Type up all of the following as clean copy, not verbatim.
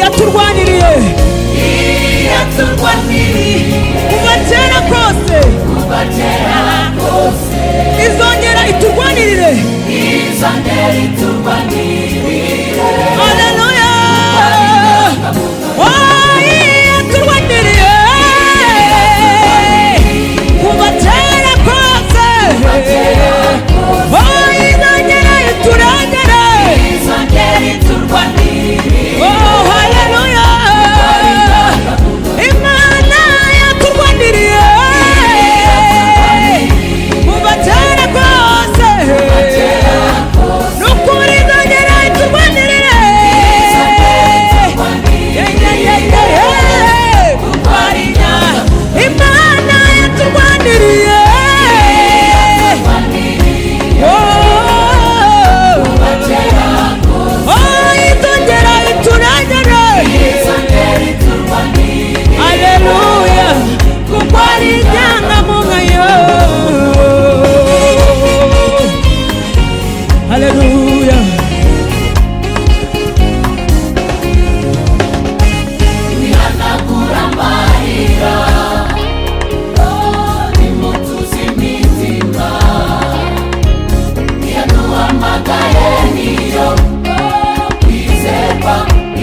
yaturwaniriye kuva kera kose izongera iturwanirire haleluya yaturwaniriye kuva kera kose izongera iturengere Imana yaturwaniriye kuva kera kose nukuri izongera iturwanirire Imana yaturwaniriye izongera iturengere haleluya kuko ari inyangamugayo haleluya wihanagura amarira nimutuze imitima yaduhamagaye niyo kwizerwa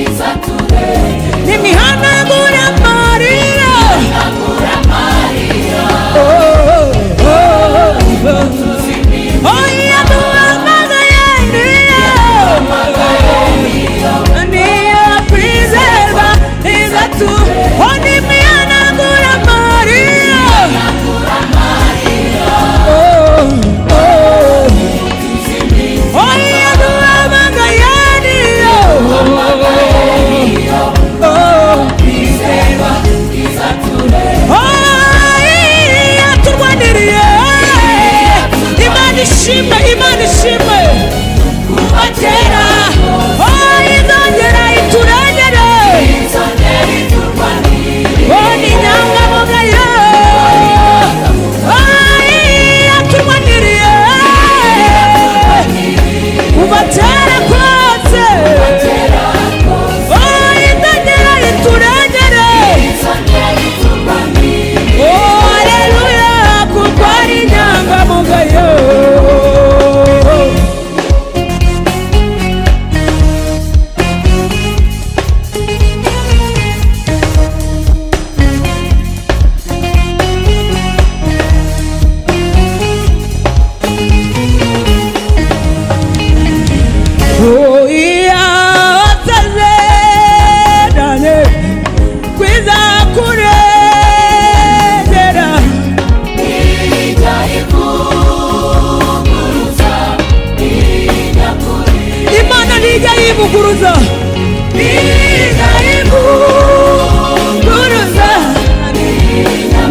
izaturengera nimihanagura amarira yaduhamagaye niyo kwizerwa izaturengera nimihanagura amarira yaduhamagaye yaturwaniriye Imana ishimwe kuva kera izongera iturengere ni inyangamugayo yaturwaniriye kuva kera kose izongera iturengere haleluya kuko ari inyangamugayo ivuguruza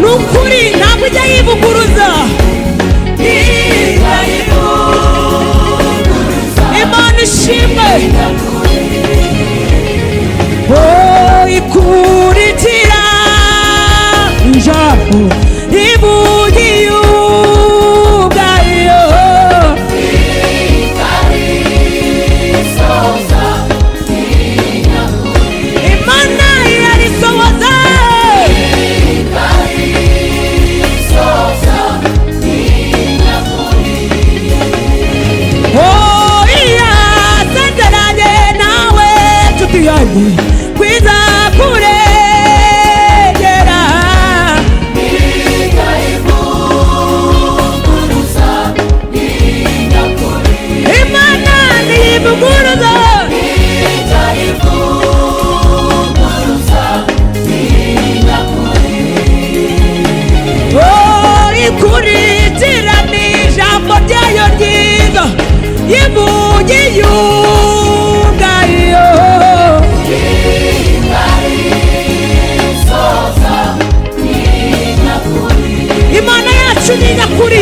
nukuri ntabwo ijya yivuguruza Imana ishimwe ikurikira ijambo rivugiye ubwayo Imana yarisohoza yasezeranye nawe nshuti yanjye kwiza kurengera Imana ntiyivuguruza ikurikirana ijambo ryayo ryiza yivugiye ubwayo Imana yacu ni nyakuri